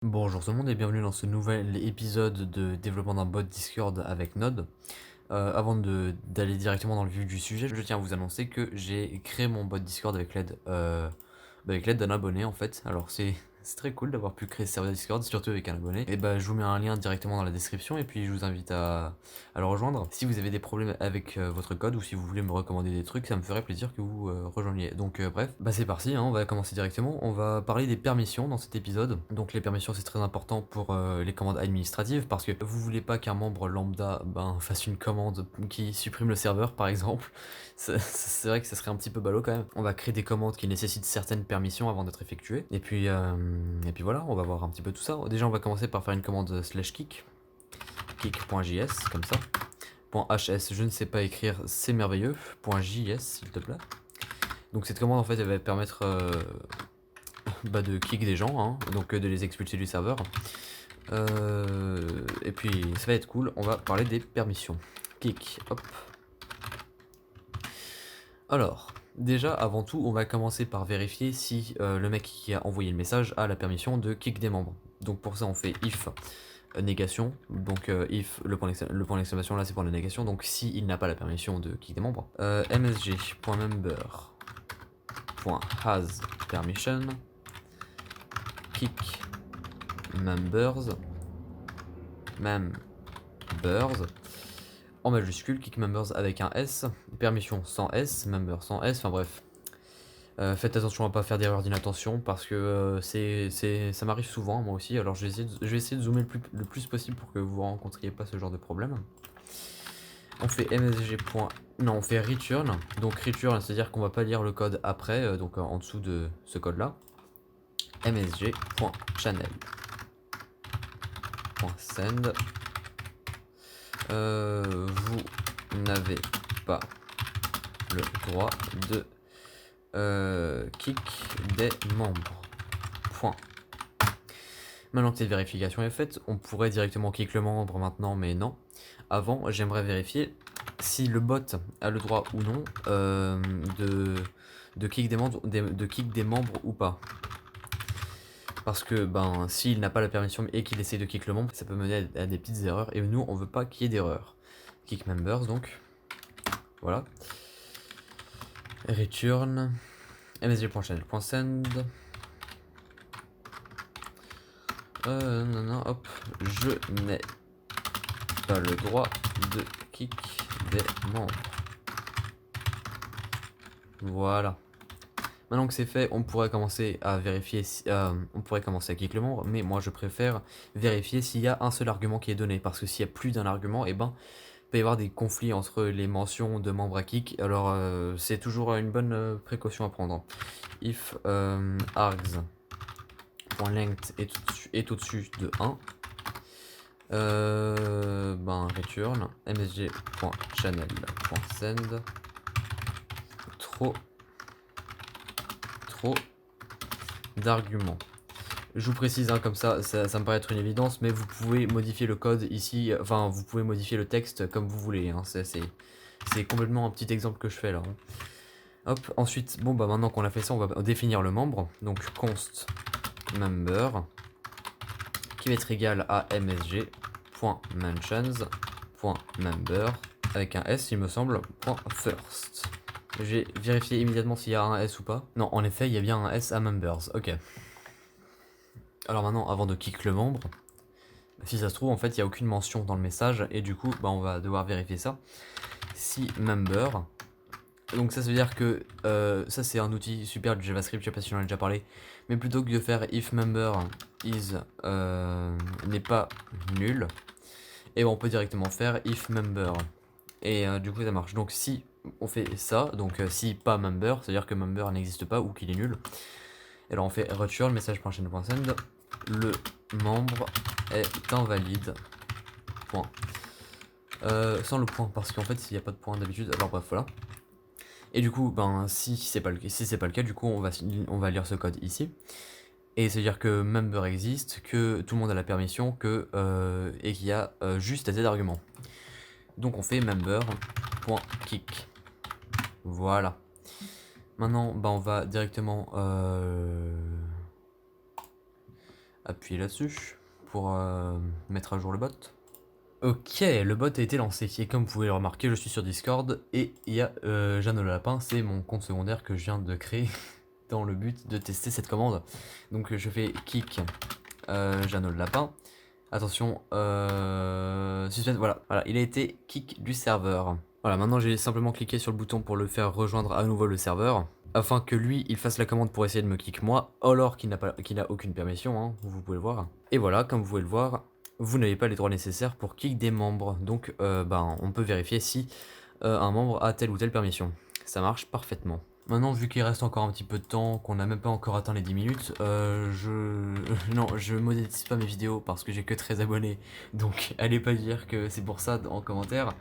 Bonjour tout le monde et bienvenue dans ce nouvel épisode de développement d'un bot Discord avec Node. Avant d'aller directement dans le vif du sujet, je tiens à vous annoncer que j'ai créé mon bot Discord avec l'aide d'un abonné en fait. Alors c'est très cool d'avoir pu créer ce serveur Discord, surtout avec un abonné. Et bah je vous mets un lien directement dans la description et puis je vous invite à le rejoindre. Si vous avez des problèmes avec votre code ou si vous voulez me recommander des trucs, ça me ferait plaisir que vous rejoigniez. Donc bref, bah c'est parti, hein, on va commencer directement. On va parler des permissions dans cet épisode. Donc les permissions c'est très important pour les commandes administratives parce que vous voulez pas qu'un membre lambda fasse une commande qui supprime le serveur par exemple. C'est vrai que ça serait un petit peu ballot quand même. On va créer des commandes qui nécessitent certaines permissions avant d'être effectuées. Et puis voilà, on va voir un petit peu tout ça. Déjà, on va commencer par faire une commande /kick, kick.js, comme ça. .hs, je ne sais pas écrire, c'est merveilleux. .js, s'il te plaît. Donc cette commande, en fait, elle va permettre de kick des gens, hein, donc de les expulser du serveur. Et puis, ça va être cool, on va parler des permissions. Kick, hop. Alors, déjà, avant tout, on va commencer par vérifier si le mec qui a envoyé le message a la permission de kick des membres. Donc pour ça, on fait if négation, donc if le point d'exclamation là c'est pour la négation, donc si il n'a pas la permission de kick des membres. msg.member.has permission kick members en majuscule, kick members avec un S, permission sans S, member sans S, enfin bref. Faites attention à pas faire d'erreur d'inattention parce que ça m'arrive souvent moi aussi, alors je vais essayer de zoomer le plus possible pour que vous rencontriez pas ce genre de problème. On fait msg. Non, on fait return, donc return c'est à dire qu'on va pas lire le code après, donc en dessous de ce code là. msg.channel.send vous n'avez pas le droit de kick des membres. Point. Maintenant que cette vérification est faite, on pourrait directement kick le membre maintenant, mais non. Avant, j'aimerais vérifier si le bot a le droit ou non de kick des membres ou pas. Parce que s'il n'a pas la permission et qu'il essaie de kick le membre, ça peut mener à des petites erreurs et nous on veut pas qu'il y ait d'erreurs. Kick members donc. Voilà. Return msg.channel.send non, hop, je n'ai pas le droit de kick des membres. Voilà. Maintenant que c'est fait, on pourrait commencer à vérifier, on pourrait commencer à kick le membre, mais moi je préfère vérifier s'il y a un seul argument qui est donné, parce que s'il y a plus d'un argument, il peut y avoir des conflits entre les mentions de membres à kick, alors c'est toujours une bonne précaution à prendre. If args.length est au-dessus de 1, return msg.channel.send trop d'arguments. Je vous précise, comme ça me paraît être une évidence, mais vous pouvez modifier le code ici, enfin vous pouvez modifier le texte comme vous voulez, hein, c'est complètement un petit exemple que je fais là. Hein. Hop, ensuite, maintenant qu'on a fait ça, on va définir le membre, donc const member, qui va être égal à msg.mentions.member, avec un s il me semble, .first. Je vais vérifier immédiatement s'il y a un S ou pas. Non, en effet, il y a bien un S à members. Ok. Alors maintenant, avant de kick le membre, si ça se trouve, en fait, il n'y a aucune mention dans le message. Et du coup, on va devoir vérifier ça. Si member. Donc ça veut dire que ça, c'est un outil super du JavaScript. Je sais pas si j'en ai déjà parlé. Mais plutôt que de faire if member is n'est pas nul, et on peut directement faire if member. Et du coup, ça marche. Donc si on fait ça, donc si pas member, c'est-à-dire que member n'existe pas ou qu'il est nul. Et alors on fait return message.channel.send le membre est invalide. Point. Sans le point parce qu'en fait il n'y a pas de point d'habitude. Alors bref voilà. Et du coup si c'est pas le cas, du coup on va lire ce code ici. Et c'est à dire que member existe, que tout le monde a la permission, et qu'il y a juste assez d'arguments. Donc on fait member.kick. Voilà. Maintenant on va directement appuyer là-dessus pour mettre à jour le bot. Ok, le bot a été lancé et comme vous pouvez le remarquer, je suis sur Discord et il y a Jeanne le Lapin, c'est mon compte secondaire que je viens de créer dans le but de tester cette commande. Donc je fais kick Jeanne le Lapin. Attention, suspense, voilà, il a été kick du serveur. Voilà, maintenant j'ai simplement cliqué sur le bouton pour le faire rejoindre à nouveau le serveur, afin que lui, il fasse la commande pour essayer de me kick moi, alors qu'il n'a aucune permission, hein, vous pouvez le voir. Et voilà, comme vous pouvez le voir, vous n'avez pas les droits nécessaires pour kick des membres, donc on peut vérifier si un membre a telle ou telle permission. Ça marche parfaitement. Maintenant, vu qu'il reste encore un petit peu de temps, qu'on n'a même pas encore atteint les 10 minutes, non, je monétise pas mes vidéos parce que j'ai que 13 abonnés. Donc, allez pas dire que c'est pour ça en commentaire.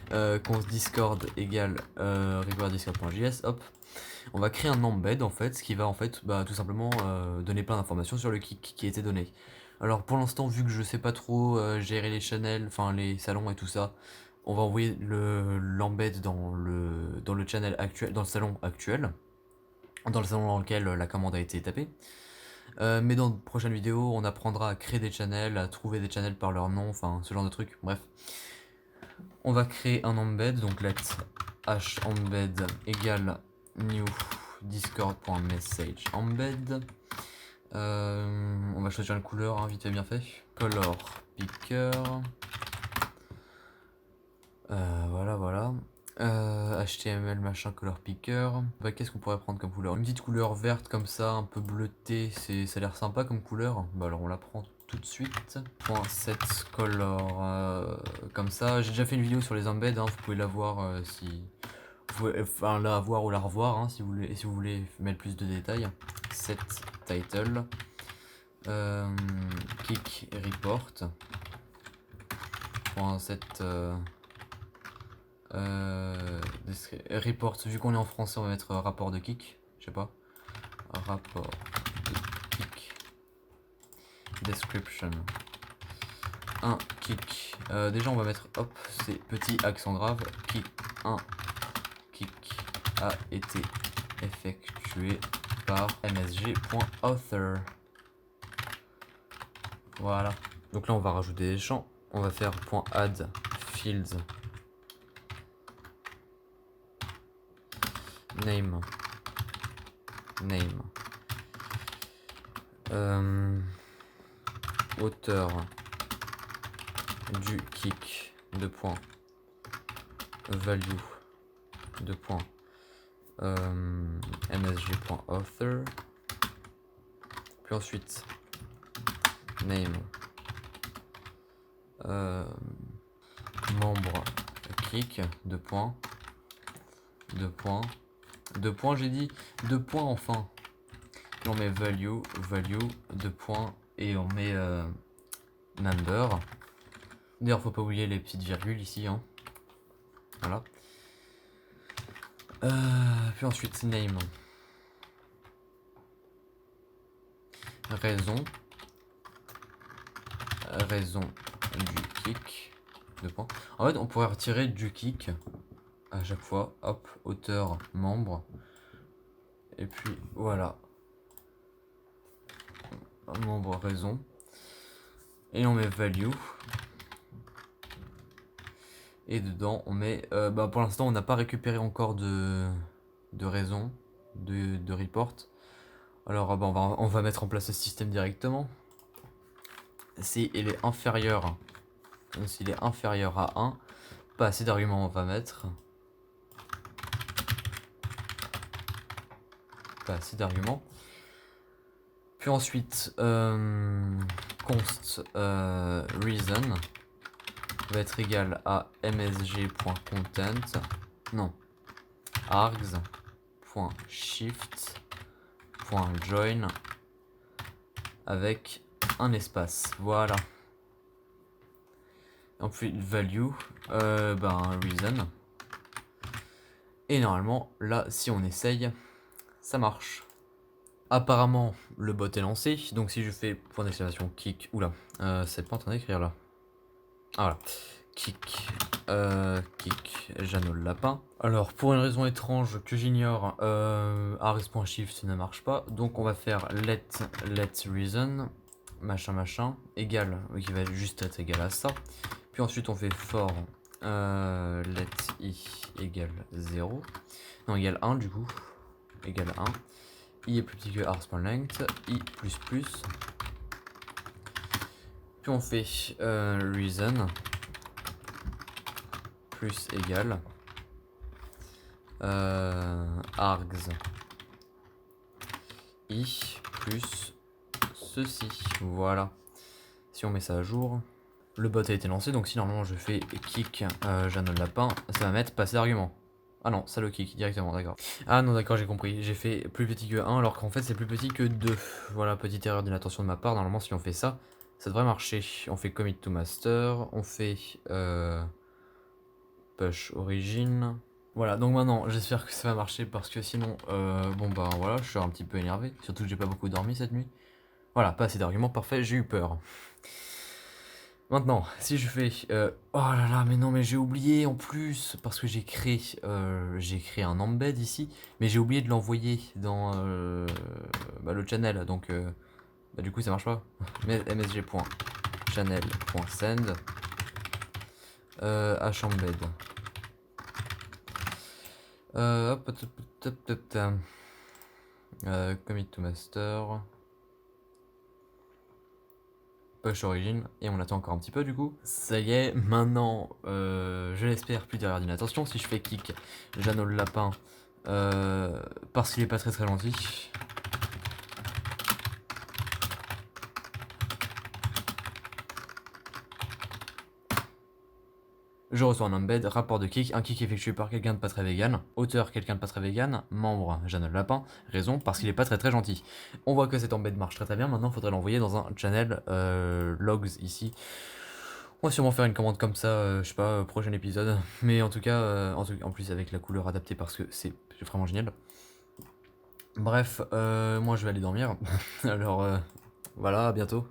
Conf Discord égale require.discord.js, hop. On va créer un embed en fait, ce qui va en fait tout simplement donner plein d'informations sur le kick qui a été donné. Alors pour l'instant, vu que je sais pas trop gérer les channels, enfin les salons et tout ça, on va envoyer l'embed dans le channel actuel, dans le salon actuel, dans le salon dans lequel la commande a été tapée. Mais dans de prochaines vidéos, on apprendra à créer des channels, à trouver des channels par leur nom, enfin ce genre de trucs, bref. On va créer un embed, donc let h-embed égale new discord.message embed. On va choisir une couleur, hein, vite fait bien fait. Color picker. Voilà. HTML machin color picker. Qu'est-ce qu'on pourrait prendre comme couleur? Une petite couleur verte comme ça, un peu bleutée, ça a l'air sympa comme couleur. Alors on la prend tout de suite. .set color comme ça. J'ai déjà fait une vidéo sur les embeds, hein, vous pouvez la voir si. Enfin la voir ou la revoir hein, si vous voulez mettre plus de détails. Set title. Kick report. Set report, vu qu'on est en français, on va mettre rapport de kick. Je sais pas. Rapport de kick. Description. Un kick. Déjà, on va mettre, hop, c'est petit accent grave. Kick. Un kick a été effectué par msg.author. Voilà. Donc là, on va rajouter des champs. On va faire .add fields. Name. Auteur du kick, value, msg.author, puis ensuite name, membre kick, j'ai dit, enfin. Et on met value, et on met member. D'ailleurs, faut pas oublier les petites virgules ici, hein. Voilà. Puis ensuite, name. Raison du kick. En fait, on pourrait retirer du kick à chaque fois. Hop, auteur, membre. Et puis, voilà. Membre, raison. Et on met value. Et dedans, on met... pour l'instant, on n'a pas récupéré encore de raison, de report. Alors, on va mettre en place ce système directement. S'il est inférieur à 1, pas assez d'arguments, on va mettre. Pas assez d'arguments. Puis ensuite, const reason va être égal à msg.content, non, args.shift.join avec un espace, voilà. Ensuite value, reason. Et normalement, là, si on essaye, ça marche. Apparemment, le bot est lancé, donc si je fais point d'exclamation kick, oula, c'est pas en train d'écrire là. Ah voilà, kick Jeanne le Lapin. Alors pour une raison étrange que j'ignore, args.shift ne marche pas, donc on va faire let reason machin égal, qui va juste être égal à ça. Puis ensuite on fait for let i égale 0. Non, égale 1 du coup. Égale 1. I est plus petit que r.length. I plus plus. Puis on fait reason plus égal args i plus ceci. Voilà. Si on met ça à jour, le bot a été lancé, donc si normalement je fais kick Jeanne Lapin, ça va mettre passer d'argument. Ah non, ça le kick directement, d'accord. Ah non, d'accord, j'ai compris. J'ai fait plus petit que 1 alors qu'en fait c'est plus petit que 2. Voilà, petite erreur d'inattention de ma part. Normalement, si on fait ça, ça devrait marcher. On fait commit to master, on fait push origin. Voilà, donc maintenant j'espère que ça va marcher parce que sinon, bon bah voilà, je suis un petit peu énervé. Surtout que j'ai pas beaucoup dormi cette nuit. Voilà, pas assez d'arguments, parfait, j'ai eu peur. Maintenant, si je fais... oh là là, mais non, mais j'ai oublié en plus, parce que j'ai créé un embed ici, mais j'ai oublié de l'envoyer dans le channel, donc du coup ça marche pas. msg.channel.send hembed. Commit to master. Push origin, et on attend encore un petit peu du coup. Ça y est, maintenant, je l'espère, plus d'erreur d'inattention. Si je fais kick Jeannot le lapin, parce qu'il est pas très gentil. Je reçois un embed, rapport de kick, un kick effectué par quelqu'un de pas très vegan, auteur quelqu'un de pas très vegan, membre Jeannot le lapin, raison parce qu'il est pas très gentil. On voit que cet embed marche très bien, maintenant il faudrait l'envoyer dans un channel logs ici. On va sûrement faire une commande comme ça, je sais pas, prochain épisode. Mais en tout cas, en plus avec la couleur adaptée parce que c'est vraiment génial. Bref, moi je vais aller dormir. Alors voilà, à bientôt.